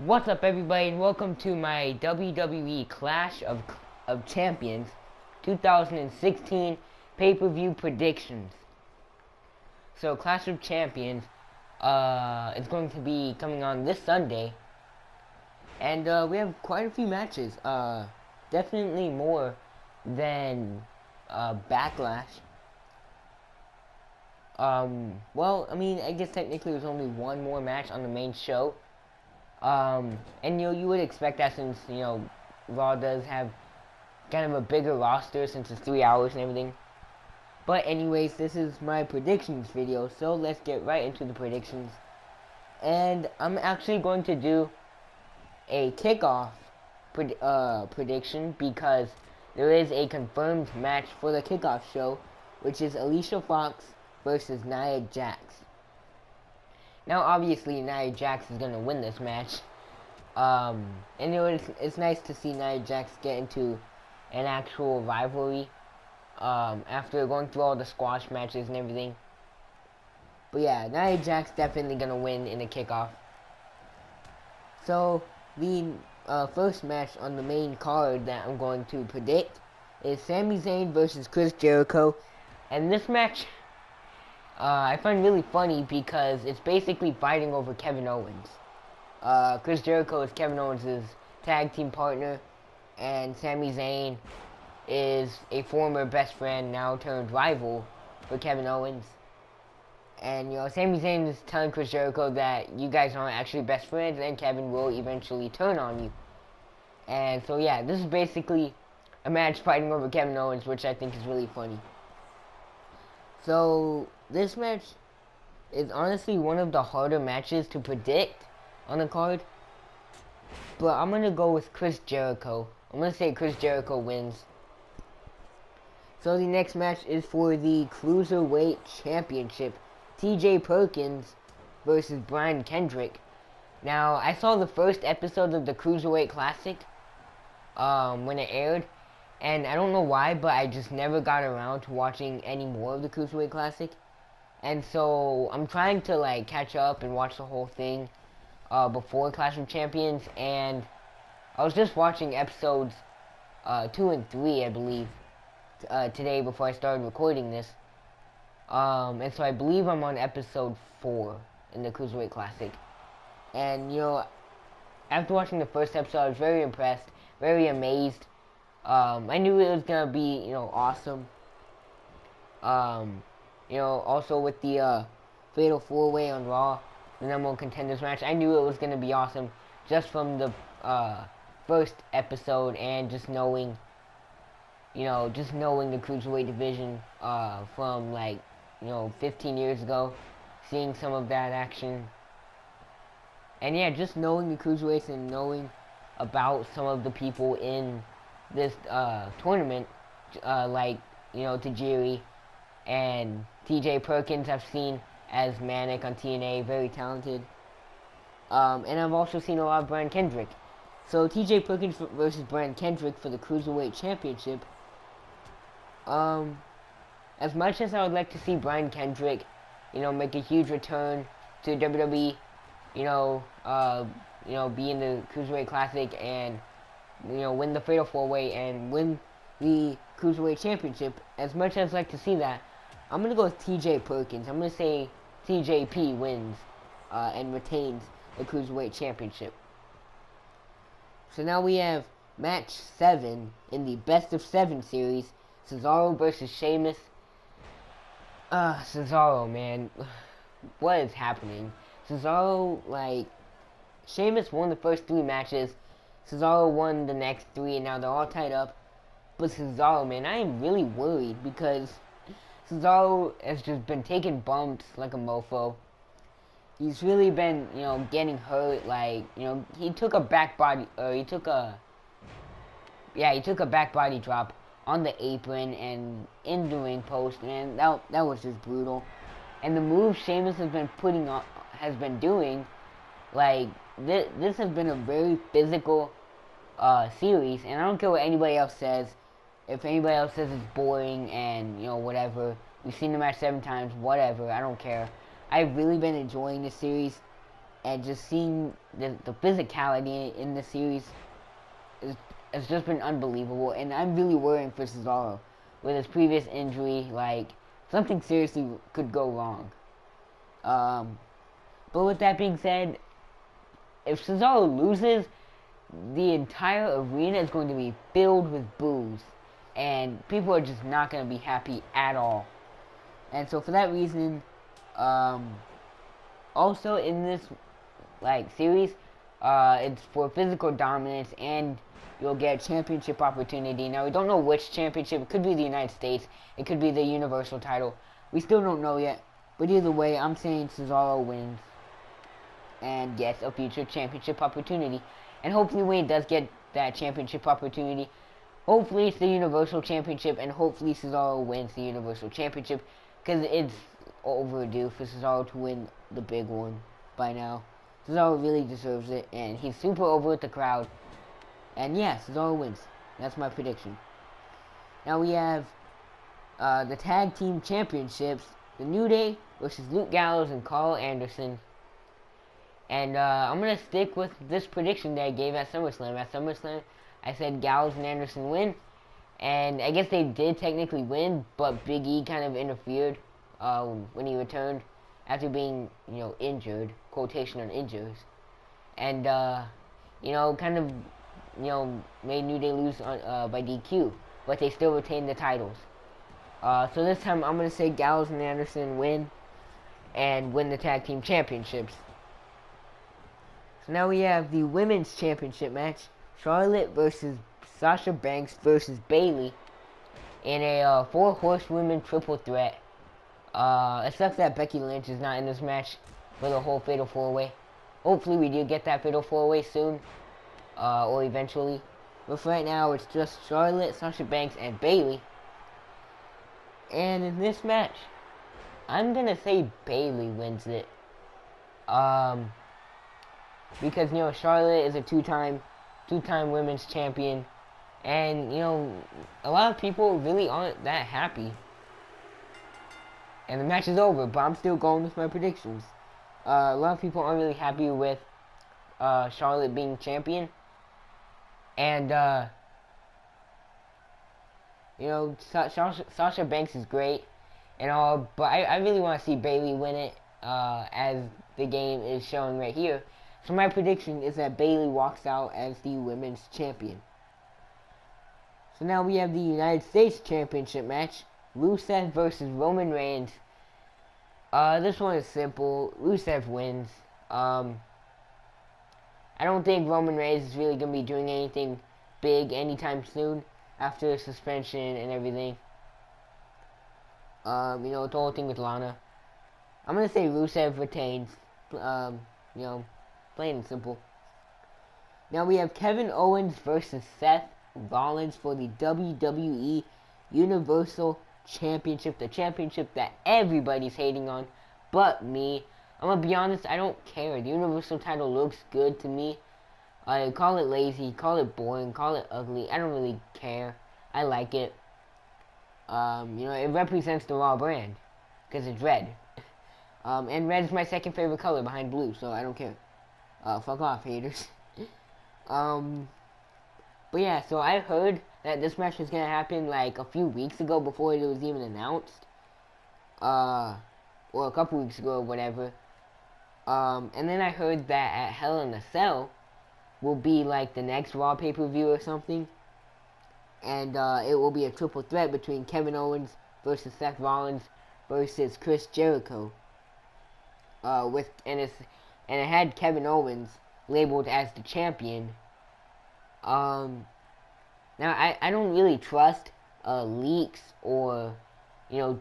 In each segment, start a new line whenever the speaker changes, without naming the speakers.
What's up, everybody, and welcome to my WWE Clash of Champions 2016 pay-per-view predictions. So, Clash of Champions is going to be coming on this Sunday, and we have quite a few matches. Definitely more than Backlash. Well, I mean, I guess technically there's only one more match on the main show. And you would expect that since, Raw does have kind of a bigger roster since it's 3 hours and everything. But anyways, this is my predictions video, so let's get right into the predictions. And I'm actually going to do a kickoff prediction because there is a confirmed match for the kickoff show, which is Alicia Fox versus Nia Jax. Now, obviously, Nia Jax is going to win this match. And it's nice to see Nia Jax get into an actual rivalry after going through all the squash matches and everything. But yeah, Nia Jax definitely going to win in the kickoff. So, the first match on the main card that I'm going to predict is Sami Zayn versus Chris Jericho. And this match I find really funny because it's basically fighting over Kevin Owens. Chris Jericho is Kevin Owens' tag team partner, and Sami Zayn is a former best friend, now turned rival for Kevin Owens. And, Sami Zayn is telling Chris Jericho that you guys aren't actually best friends, and Kevin will eventually turn on you. And so, yeah, this is basically a match fighting over Kevin Owens, which I think is really funny. So, this match is honestly one of the harder matches to predict on the card. But I'm going to go with Chris Jericho. I'm going to say Chris Jericho wins. So, the next match is for the Cruiserweight Championship. TJ Perkins versus Brian Kendrick. Now, I saw the first episode of the Cruiserweight Classic when it aired. And I don't know why, but I just never got around to watching any more of the Cruiserweight Classic. And so I'm trying to catch up and watch the whole thing before Clash of Champions. And I was just watching episodes 2 and 3, I believe, today before I started recording this. And so I believe I'm on episode 4 in the Cruiserweight Classic. And, after watching the first episode, I was very impressed, very amazed. I knew it was gonna be, awesome. Also with the Fatal 4-Way on Raw, the number one contenders match, I knew it was gonna be awesome just from the first episode and just knowing the Cruiserweight division from 15 years ago, seeing some of that action. And yeah, just knowing the Cruiserweights and knowing about some of the people in this tournament, Tajiri and TJ Perkins I've seen as Manic on TNA, very talented. And I've also seen a lot of Brian Kendrick. So TJ Perkins versus Brian Kendrick for the Cruiserweight Championship. As much as I would like to see Brian Kendrick, make a huge return to WWE, be in the Cruiserweight Classic and win the Fatal 4-Way and win the Cruiserweight Championship. As much as I'd like to see that, I'm going to go with TJ Perkins. I'm going to say TJP wins and retains the Cruiserweight Championship. So now we have match 7 in the Best of 7 series. Cesaro versus Sheamus. Cesaro, man. What is happening? Cesaro, Sheamus won the first 3 matches. Cesaro won the next 3, and now they're all tied up. But Cesaro, man, I am really worried because Cesaro has just been taking bumps like a mofo. He's really been, getting hurt. He took a back body drop on the apron and in the ring post, man. That was just brutal. And the move Sheamus has been doing, this has been a very physical series, and I don't care what anybody else says. If anybody else says it's boring and, whatever, we've seen the match 7 times, whatever, I don't care. I've really been enjoying this series. and just seeing the physicality in the series is, has just been unbelievable. And I'm really worrying for Cesaro with his previous injury. Like, something seriously could go wrong. But with that being said, if Cesaro loses, the entire arena is going to be filled with boos, and people are just not going to be happy at all. And so for that reason, also in this series, it's for physical dominance, and you'll get a championship opportunity. Now we don't know which championship. It could be the United States. It could be the Universal title. We still don't know yet. But either way, I'm saying Cesaro wins and gets a future championship opportunity. And hopefully when he does get that championship opportunity, hopefully it's the Universal Championship, and hopefully Cesaro wins the Universal Championship, because it's overdue for Cesaro to win the big one by now. Cesaro really deserves it, and he's super over with the crowd. And yeah, Cesaro wins. That's my prediction. Now we have the Tag Team Championships, The New Day versus Luke Gallows and Carl Anderson. And I'm going to stick with this prediction that I gave at SummerSlam. At SummerSlam, I said Gallows and Anderson win. And I guess they did technically win, but Big E kind of interfered when he returned after being, injured. Quotation on injuries. And, kind of, made New Day lose by DQ. But they still retained the titles. So this time I'm going to say Gallows and Anderson win and win the Tag Team Championships. So now we have the Women's Championship match. Charlotte versus Sasha Banks versus Bayley in a 4 horsewomen triple threat. It sucks that Becky Lynch is not in this match for the whole Fatal 4-Way. Hopefully we do get that Fatal 4-Way soon. Or eventually. But for right now, it's just Charlotte, Sasha Banks, and Bayley. And in this match, I'm gonna say Bayley wins it. Because, Charlotte is a two-time women's champion. And, a lot of people really aren't that happy. And the match is over, but I'm still going with my predictions. A lot of people aren't really happy with Charlotte being champion. And, Sasha Banks is great and all, but I really want to see Bayley win it, as the game is showing right here. So my prediction is that Bayley walks out as the women's champion. So now we have the United States Championship match. Rusev versus Roman Reigns. This one is simple. Rusev wins. I don't think Roman Reigns is really going to be doing anything big anytime soon after the suspension and everything. The whole thing with Lana. I'm going to say Rusev retains. Plain and simple. Now we have Kevin Owens versus Seth Rollins for the WWE Universal Championship. The championship that everybody's hating on, but me. I'm gonna be honest, I don't care. The Universal title looks good to me. Call it lazy, call it boring, call it ugly. I don't really care. I like it. It represents the Raw brand. Because it's red. And red is my second favorite color behind blue, so I don't care. Fuck off, haters. But yeah, so I heard that this match was gonna happen like a few weeks ago before it was even announced. Or a couple weeks ago or whatever. And then I heard that at Hell in a Cell will be like the next Raw pay-per-view or something. And it will be a triple threat between Kevin Owens versus Seth Rollins versus Chris Jericho. And it had Kevin Owens labeled as the champion. Now I don't really trust leaks or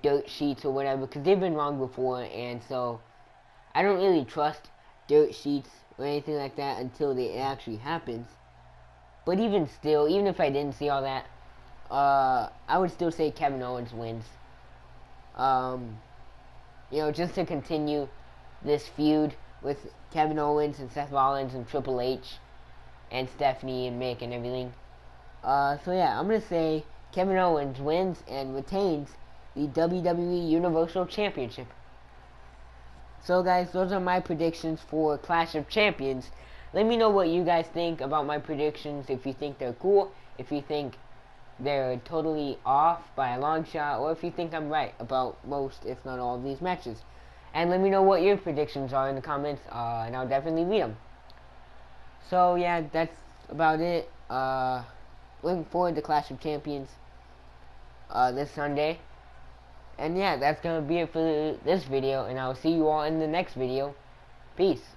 dirt sheets or whatever, because they've been wrong before, and so I don't really trust dirt sheets or anything like that until it actually happens. But even still, even if I didn't see all that, I would still say Kevin Owens wins. Just to continue this feud with Kevin Owens and Seth Rollins and Triple H and Stephanie and Mick and everything. So yeah, I'm gonna say Kevin Owens wins and retains the WWE Universal Championship. So guys, those are my predictions for Clash of Champions. Let me know what you guys think about my predictions, if you think they're cool, if you think they're totally off by a long shot, or if you think I'm right about most, if not all, of these matches. And let me know what your predictions are in the comments, and I'll definitely read them. So yeah, that's about it. Looking forward to Clash of Champions this Sunday. And yeah, that's gonna be it for this video, and I'll see you all in the next video. Peace.